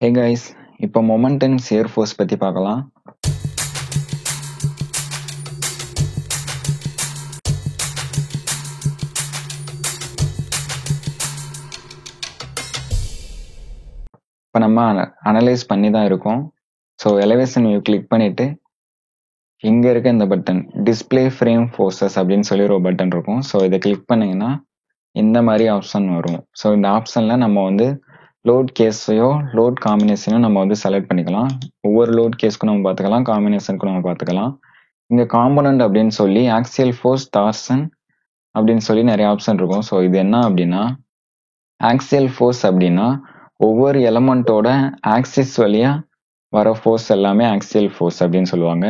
Hey guys, இப்போ moment and shear force பத்தி பார்க்கலாம். இப்போ நம்ம அனலைஸ் பண்ணி தான் இருக்கோம். ஸோ எலவேஷன் வியூ கிளிக் பண்ணிட்டு இங்க இருக்க இந்த பட்டன் டிஸ்பிளே ஃப்ரேம் ஃபோர்ஸஸ் அப்படின்னு சொல்லி ஒரு பட்டன் இருக்கும். ஸோ இதை கிளிக் பண்ணீங்கன்னா இந்த மாதிரி ஆப்ஷன் வரும். ஸோ இந்த ஆப்ஷன்ல நம்ம வந்து லோட் கேஸையோ லோட் காம்பினேஷனோ நம்ம வந்து செலக்ட் பண்ணிக்கலாம். ஒவ்வொரு லோட் கேஸ்க்கும் நம்ம பார்த்துக்கலாம், காம்பினேஷனுக்கும் நம்ம பார்த்துக்கலாம். இங்க காம்போனன்ட் அப்படின்னு சொல்லி ஆக்சியல் ஃபோர்ஸ், டார்சன் அப்படின்னு சொல்லி நிறைய ஆப்ஷன் இருக்கும். ஸோ இது என்ன அப்படின்னா, ஆக்சியல் ஃபோர்ஸ் அப்படின்னா ஒவ்வொரு எலமெண்டோட ஆக்சிஸ் வழியா வர ஃபோர்ஸ் எல்லாமே ஆக்சியல் ஃபோர்ஸ் அப்படின்னு சொல்லுவாங்க.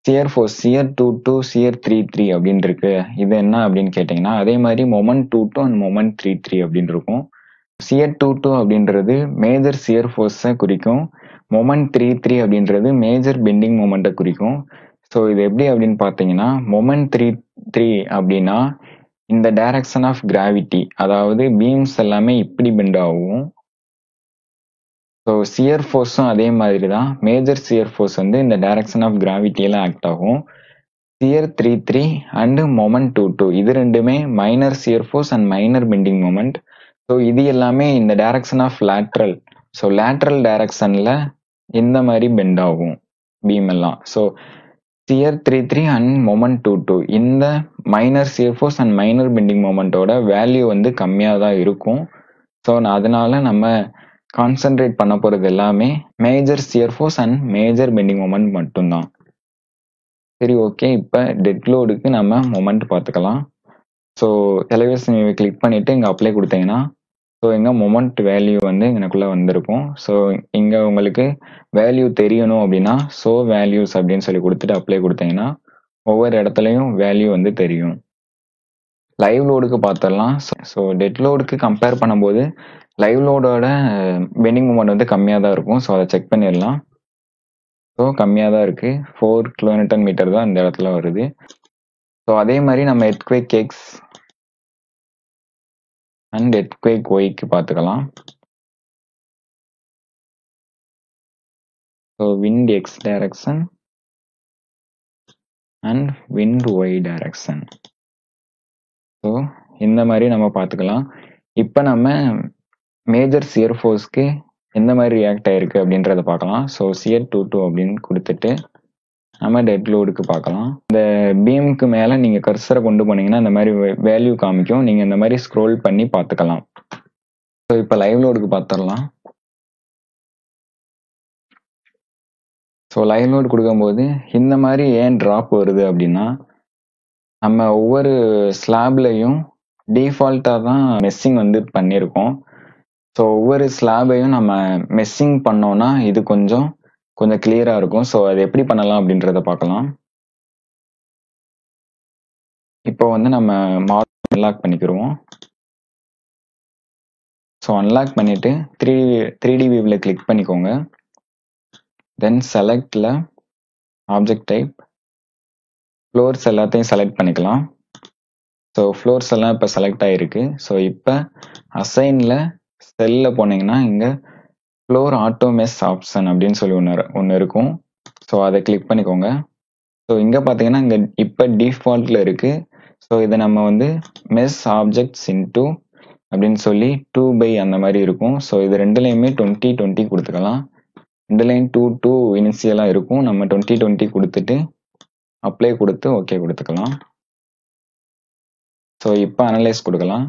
சியர் ஃபோர்ஸ் சியர் 2 சியர் 3 அப்படின்னு இருக்கு. இது என்ன அப்படின்னு கேட்டீங்கன்னா, அதே மாதிரி மொமெண்ட் 2 அண்ட் மொமெண்ட் 3 அப்படின்னு இருக்கும். சியர் 2 அப்படின்றது மேஜர் சியர் ஃபோர்ஸை குறிக்கும். மொமெண்ட் 3 அப்படின்றது மேஜர் பெண்டிங் மொமெண்ட்டை குறிக்கும். ஸோ இது எப்படி அப்படின்னு பார்த்தீங்கன்னா, மொமெண்ட் 3 அப்படின்னா இந்த டைரக்ஷன் ஆஃப் கிராவிட்டி, அதாவது பீம்ஸ் எல்லாமே இப்படி பெண்ட் ஆகும். ஸோ சியர் ஃபோர்ஸும் அதே மாதிரி தான். மேஜர் சியர் ஃபோர்ஸ் வந்து இந்த டைரக்ஷன் ஆஃப் கிராவிட்டியில ஆக்ட் ஆகும். சியர் 3 அண்ட் மொமெண்ட் 2 இது ரெண்டுமே minor shear force and minor bending moment. So இது எல்லாமே இந்த direction of lateral. So lateral டைரக்ஷன்ல இந்த மாதிரி பெண்ட் ஆகும் பீம் எல்லாம். ஸோ சியர் 3 அண்ட் மொமெண்ட் 2 இந்த minor shear force and minor bending மொமெண்டோட வேல்யூ வந்து கம்மியாக தான் இருக்கும். ஸோ அதனால நம்ம கான்சென்ட்ரேட் பண்ண போறது எல்லாமே major shear force and major bending moment மட்டும்தான். சரி, ஓகே. இப்போ டெட் லோடுக்கு நம்ம மொமெண்ட் பார்த்துக்கலாம். ஸோ எலவேஷன் கிளிக் பண்ணிட்டு இங்கே அப்ளை கொடுத்தீங்கன்னா, ஸோ இங்கே மொமெண்ட் வேல்யூ வந்து எனக்குள்ள வந்திருக்கும். ஸோ இங்கே உங்களுக்கு வேல்யூ தெரியணும் அப்படின்னா ஸோ வேல்யூஸ் அப்படின்னு சொல்லி கொடுத்துட்டு அப்ளை கொடுத்தீங்கன்னா ஒவ்வொரு இடத்துலையும் வேல்யூ வந்து தெரியும். லைவ் லோடுக்கு பார்த்துடலாம். ஸோ டெட் லோடுக்கு கம்பேர் பண்ணும்போது லைவ் லோடோட பெண்டிங் மூமெண்ட் வந்து கம்மியாக தான் இருக்கும். ஸோ அதை செக் பண்ணிடலாம். ஸோ கம்மியாக தான் இருக்கு. 4 kN தான் இந்த இடத்துல வருது. ஸோ அதே மாதிரி நம்ம எர்த்குவேக் எக்ஸ் அண்ட் எர்த்குவேக் ஒய்க்கு பார்த்துக்கலாம். So wind X direction and wind Y direction. So இந்த மாதிரி நம்ம பார்த்துக்கலாம். இப்போ நம்ம மேஜர் சியர் ஃபோர்ஸ்க்கு எந்த மாதிரி ரியாக்ட் ஆயிருக்கு அப்படின்றத பார்க்கலாம். ஸோ சியர் 2 அப்படின்னு கொடுத்துட்டு நம்ம டெட் லோடுக்கு பார்க்கலாம். இந்த பீமுக்கு மேலே நீங்கள் கர்சரை கொண்டு போனீங்கன்னா இந்த மாதிரி வேல்யூ காமிக்கும். நீங்கள் இந்த மாதிரி ஸ்க்ரோல் பண்ணி பார்த்துக்கலாம். ஸோ இப்போ லைவ் லோடுக்கு பார்த்துடலாம். ஸோ லைவ் லோடு கொடுக்கும்போது இந்த மாதிரி ஏன் ட்ராப் வருது அப்படின்னா, நம்ம ஒவ்வொரு ஸ்லாப்லையும் டிஃபால்ட்டாக தான் மெஸ்ஸிங் வந்து பண்ணியிருக்கோம். ஸோ ஒவ்வொரு ஸ்லாபையும் நம்ம மெஸ்ஸிங் பண்ணோம்னா இது கொஞ்சம் கிளியராக இருக்கும். ஸோ அது எப்படி பண்ணலாம் அப்படின்றத பார்க்கலாம். இப்போ வந்து நம்ம மாடல் அன்லாக் பண்ணிக்கிறோம். ஸோ அன்லாக் பண்ணிட்டு 3D வியூவில் கிளிக் பண்ணிக்கோங்க. தென் செலக்ட்ல ஆப்ஜெக்ட் டைப் ஃப்ளோர்ஸ் எல்லாத்தையும் செலக்ட் பண்ணிக்கலாம். ஸோ ஃப்ளோர்ஸ் எல்லாம் இப்போ செலக்ட் ஆகிருக்கு. ஸோ இப்போ அசைனில் செல்லில் போனீங்கன்னா இங்கே ஃப்ளோர் ஆட்டோ மெஸ் ஆப்ஷன் அப்படின்னு சொல்லி ஒன்று இருக்கும். ஸோ அதை கிளிக் பண்ணிக்கோங்க. ஸோ இங்கே பார்த்தீங்கன்னா இங்கே இப்போ டிஃபால்ட்டில் இருக்குது. ஸோ இதை நம்ம வந்து மெஸ் ஆப்ஜெக்ட்ஸ் இன்டூ அப்படின்னு சொல்லி 2 அந்த மாதிரி இருக்கும். ஸோ இது ரெண்டுலேயுமே 20 கொடுத்துக்கலாம். ரெண்டுலேயும் 2 இனிஷியலாக இருக்கும். நம்ம 20 கொடுத்துட்டு அப்ளை கொடுத்து ஓகே கொடுத்துக்கலாம். ஸோ இப்போ அனலைஸ் கொடுக்கலாம்.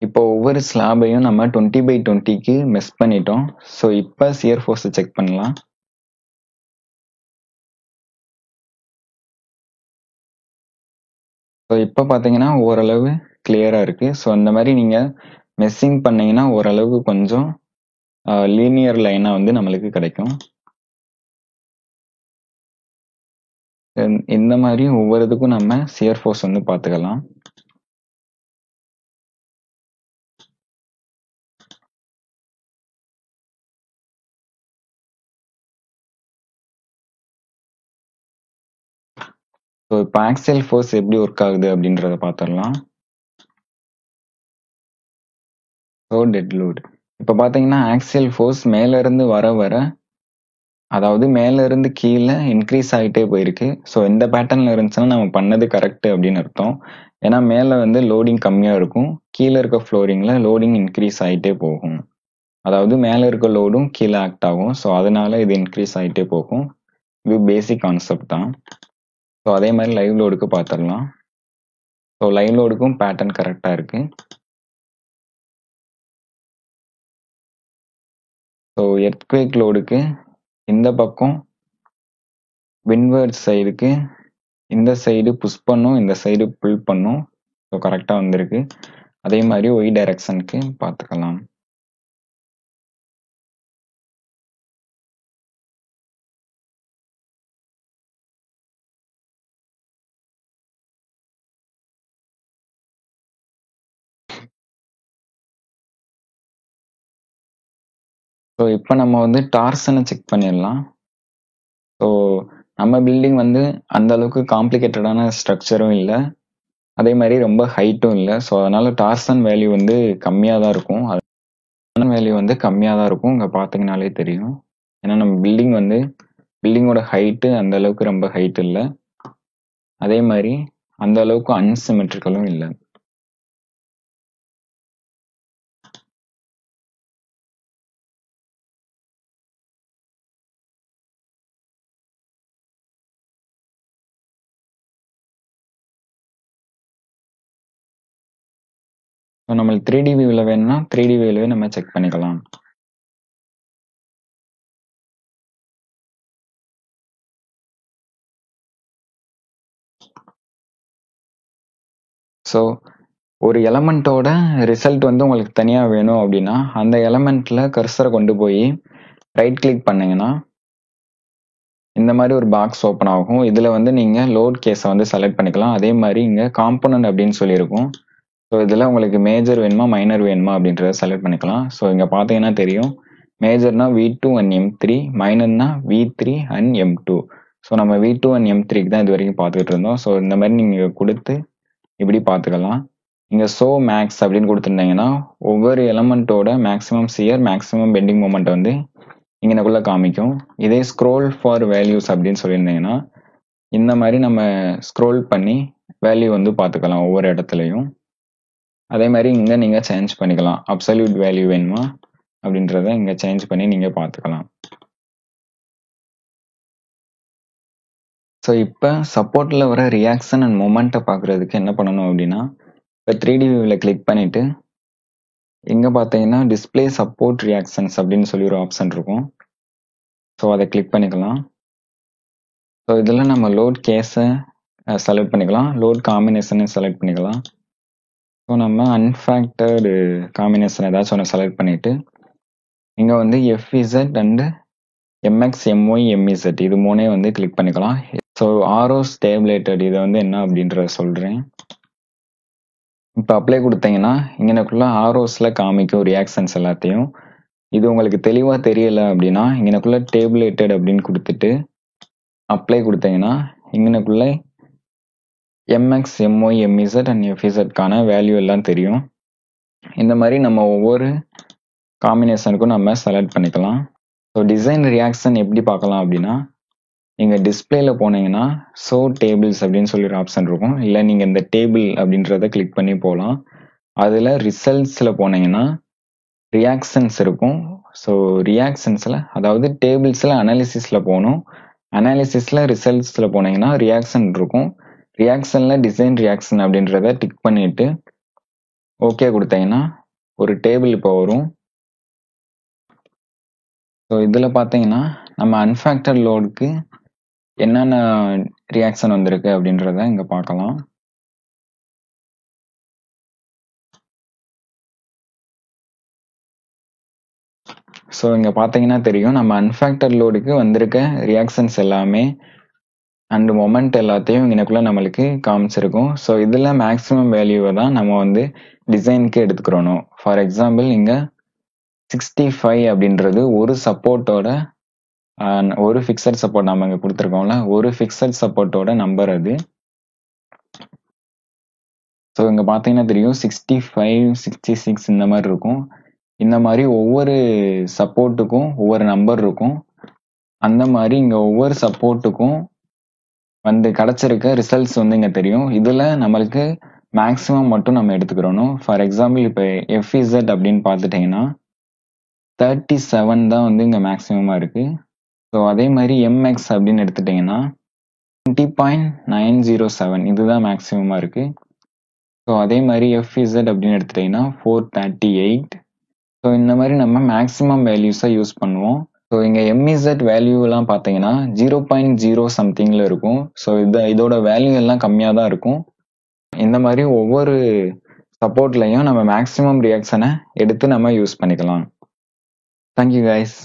இப்போ ஒவ்வொரு ஸ்லாபையும் நம்ம 20/20க்கு மெஸ் பண்ணிட்டோம். ஸோ இப்போ சியர் ஃபோர்ஸை செக் பண்ணலாம். ஸோ இப்போ பார்த்தீங்கன்னா ஓரளவு கிளியராக இருக்கு. ஸோ இந்த மாதிரி நீங்கள் மெஸ்ஸிங் பண்ணீங்கன்னா ஓரளவுக்கு கொஞ்சம் லீனியர் லைனாக வந்து நம்மளுக்கு கிடைக்கும். இந்த மாதிரி ஒவ்வொரு இதுக்கும் நம்ம சியர் ஃபோர்ஸ் வந்து பார்த்துக்கலாம். ஸோ இப்போ ஆக்சியல் ஃபோர்ஸ் எப்படி ஒர்க் ஆகுது அப்படின்றத பார்த்துடலாம். ஸோ டெட் லோடு இப்போ பார்த்தீங்கன்னா ஆக்சியல் ஃபோர்ஸ் மேலேருந்து வர அதாவது மேலேருந்து கீழே இன்க்ரீஸ் ஆகிட்டே போயிருக்கு. ஸோ இந்த பேட்டர்னில் இருந்துச்சுன்னா நம்ம பண்ணது கரெக்டு அப்படின்னு அர்த்தம். ஏன்னா மேலே வந்து லோடிங் கம்மியாக இருக்கும், கீழே இருக்க ஃப்ளோரிங்கில் லோடிங் இன்க்ரீஸ் ஆகிட்டே போகும். அதாவது மேலே இருக்க லோடும் கீழே ஆக்ட் ஆகும். ஸோ அதனால இது இன்க்ரீஸ் ஆகிட்டே போகும். இது பேசிக் கான்செப்ட் தான். ஸோ அதே மாதிரி லைவ் லோடுக்கு பார்த்துடலாம். ஸோ லைவ் லோடுக்கும் பேட்டர்ன் கரெக்டாக இருக்கு. ஸோ எர்த்குவேக் லோடுக்கு இந்த பக்கம் விண்ட்வர்ட் சைடுக்கு இந்த சைடு புஷ் பண்ணும், இந்த சைடு புல் பண்ணும். ஸோ கரெக்டாக வந்திருக்கு. அதே மாதிரி ஒய் டைரக்ஷனுக்கு பார்த்துக்கலாம். ஸோ இப்போ நம்ம வந்து டார்சனை செக் பண்ணிடலாம். ஸோ நம்ம பில்டிங் வந்து அந்த அளவுக்கு காம்ப்ளிகேட்டடான ஸ்ட்ரக்சரும் இல்லை, அதே மாதிரி ரொம்ப ஹைட்டும் இல்லை. ஸோ அதனால டார்சன் வேல்யூ வந்து கம்மியாக தான் இருக்கும். வேல்யூ வந்து கம்மியாக தான் இருக்கும். இங்கே பார்த்தீங்கனாலே தெரியும். ஏன்னா நம்ம பில்டிங்கோட ஹைட்டு அந்த அளவுக்கு ரொம்ப ஹைட் இல்லை, அதே மாதிரி அந்த அளவுக்கு அன்சிமெட்ரிக்கலும் இல்லை. ஸோ நம்மளுக்கு 3D வியூவில் வேணும்னா 3D வியூவிலே நம்ம செக் பண்ணிக்கலாம். ஸோ ஒரு எலமெண்ட்டோட ரிசல்ட் வந்து உங்களுக்கு தனியாக வேணும் அப்படின்னா அந்த எலமெண்ட்டில் கர்சரை கொண்டு போய் ரைட் கிளிக் பண்ணிங்கன்னா இந்த மாதிரி ஒரு பாக்ஸ் ஓப்பன் ஆகும். இதில் வந்து நீங்கள் லோட் கேஸை வந்து செலக்ட் பண்ணிக்கலாம். அதே மாதிரி இங்கே காம்போனன்ட் அப்படின்னு சொல்லியிருக்கும். ஸோ இதில் உங்களுக்கு மேஜர் வேணுமா மைனர் வேணுமா அப்படின்றத செலக்ட் பண்ணிக்கலாம். ஸோ இங்கே பார்த்தீங்கன்னா தெரியும், மேஜர்னா V2 and M3, மைனர்னா V3 and M2. So நம்ம V2 and M3க்கு தான் இது வரைக்கும் பார்த்துக்கிட்டு இருந்தோம். ஸோ இந்த மாதிரி நீங்கள் கொடுத்து இப்படி பார்த்துக்கலாம். இங்கே ஸோ மேக்ஸ் அப்படின்னு கொடுத்துருந்தீங்கன்னா ஒவ்வொரு எலமெண்ட்டோட maximum shear maximum bending moment வந்து இங்கனக்குள்ளே காமிக்கும். இதே ஸ்க்ரோல் ஃபார் வேல்யூஸ் அப்படின்னு சொல்லியிருந்தீங்கன்னா இந்த மாதிரி நம்ம ஸ்க்ரோல் பண்ணி வேல்யூ வந்து பார்த்துக்கலாம் ஒவ்வொரு இடத்துலையும். அதே மாதிரி இங்கே நீங்கள் சேஞ்ச் பண்ணிக்கலாம். அப்சல்யூட் வேல்யூ வேணுமா அப்படின்றத இங்கே சேஞ்ச் பண்ணி நீங்கள் பார்த்துக்கலாம். ஸோ இப்போ சப்போர்ட்டில் வர ரியாக்ஷன் அண்ட் மொமெண்ட்டை பார்க்குறதுக்கு என்ன பண்ணணும் அப்படின்னா, இப்போ 3D வியூவில் கிளிக் பண்ணிவிட்டு இங்கே பார்த்தீங்கன்னா டிஸ்பிளே சப்போர்ட் ரியாக்ஷன்ஸ் அப்படின்னு சொல்லி ஒரு ஆப்ஷன் இருக்கும். ஸோ அதை கிளிக் பண்ணிக்கலாம். ஸோ இதில் நம்ம லோட் கேஸை செலக்ட் பண்ணிக்கலாம், லோட் காம்பினேஷனை செலக்ட் பண்ணிக்கலாம். ஸோ நம்ம அன்ஃபேக்டர்டு காம்பினேஷன் ஏதாச்சும் ஒன்று செலக்ட் பண்ணிவிட்டு இங்கே வந்து FZ and MX MY MEZ இது மூணே வந்து கிளிக் பண்ணிக்கலாம். ஸோ ஆரோஸ் டேப்லேட்டட் இதை வந்து என்ன அப்படின்றத சொல்கிறேன். இப்போ அப்ளை கொடுத்தீங்கன்னா இங்கனக்குள்ள ஆரோஸில் காமிக்கும் ரியாக்ஷன்ஸ் எல்லாத்தையும். இது உங்களுக்கு தெளிவாக தெரியலை அப்படின்னா இங்கனக்குள்ள டேப்லேட்டட் அப்படின்னு கொடுத்துட்டு அப்ளை கொடுத்தீங்கன்னா இங்கனக்குள்ள MX MY MEZ அண்ட் FZக்கான வேல்யூ எல்லாம் தெரியும். இந்த மாதிரி நம்ம ஒவ்வொரு காம்பினேஷனுக்கும் நம்ம செலக்ட் பண்ணிக்கலாம். ஸோ டிசைன் ரியாக்ஷன் எப்படி பார்க்கலாம் அப்படின்னா, நீங்கள் டிஸ்பிளேல போனீங்கன்னா ஷோ டேபிள்ஸ் அப்படின்னு சொல்லி ஒரு ஆப்ஷன் இருக்கும். இல்லை நீங்கள் இந்த டேபிள் அப்படின்றத கிளிக் பண்ணி போகலாம். அதில் ரிசல்ட்ஸில் போனீங்கன்னா ரியாக்ஷன்ஸ் இருக்கும். ஸோ ரியாக்ஷன்ஸில் அதாவது டேபிள்ஸில் அனாலிசிஸில் போகணும். அனாலிசிஸில் ரிசல்ட்ஸில் போனீங்கன்னா ரியாக்ஷன் இருக்கும். ரியாக்ஷனில் டிசைன் ரியாக்ஷன் அப்படின்றத டிக் பண்ணிவிட்டு ஓகே கொடுத்தீங்கன்னா ஒரு டேபிள் இப்போ வரும். ஸோ இதில் பார்த்தீங்கன்னா நம்ம அன்ஃபேக்டர் லோடுக்கு என்னென்ன ரியாக்ஷன் வந்திருக்கு அப்படின்றத இங்கே பார்க்கலாம். ஸோ இங்கே பார்த்தீங்கன்னா தெரியும், நம்ம அன்ஃபேக்டர் லோடுக்கு வந்திருக்க ரியாக்ஷன்ஸ் எல்லாமே அண்ட் மொமெண்ட் எல்லாத்தையும் இங்கனக்குள்ள நம்மளுக்கு காமிச்சிருக்கும். ஸோ இதில் மேக்ஸிமம் வேல்யூவை தான் நம்ம வந்து டிசைனுக்கு எடுத்துக்கிறோம். ஃபார் எக்ஸாம்பிள் இங்கே 65 அப்படின்றது ஒரு சப்போர்ட்டோட ஒரு ஃபிக்ஸட் சப்போர்ட் நம்ம இங்கே கொடுத்துருக்கோம்ல, ஒரு ஃபிக்ஸட் சப்போர்ட்டோட நம்பர் அது. ஸோ இங்கே பார்த்தீங்கன்னா தெரியும் 65, 66 இந்த மாதிரி இருக்கும். இந்த மாதிரி ஒவ்வொரு சப்போர்ட்டுக்கும் ஒவ்வொரு நம்பர் இருக்கும். அந்த மாதிரி இங்க ஒவ்வொரு சப்போர்ட்டுக்கும் வந்து கிடைச்சிருக்க ரிசல்ட்ஸ் வந்து இங்க தெரியும். இதுல நம்மளுக்கு மேக்ஸிமம் மட்டும் நம்ம எடுத்துக்கிறோம். ஃபார் எக்ஸாம்பிள் இப்போ FZ அப்படின்னு பார்த்துட்டீங்கன்னா 37 தான் வந்து இங்க மேக்ஸிமமா இருக்கு. ஸோ அதே மாதிரி MX அப்படின்னு எடுத்துட்டீங்கன்னா 20.907 இதுதான் மேக்ஸிமமா இருக்கு. ஸோ அதே மாதிரி FZ அப்படின்னு எடுத்துட்டீங்கன்னா 438. ஸோ இந்த மாதிரி நம்ம மேக்ஸிமம் வேல்யூஸை யூஸ் பண்ணுவோம். ஸோ இங்க MZ வேல்யூலாம் பார்த்தீங்கன்னா 0.0 சம்திங்ல இருக்கும். ஸோ இதோட வேல்யூ எல்லாம் கம்மியாக தான் இருக்கும். இந்த மாதிரி ஒவ்வொரு சப்போர்ட்லையும் நம்ம மேக்ஸிமம் ரியாக்ஷனை எடுத்து நம்ம யூஸ் பண்ணிக்கலாம். Thank you guys.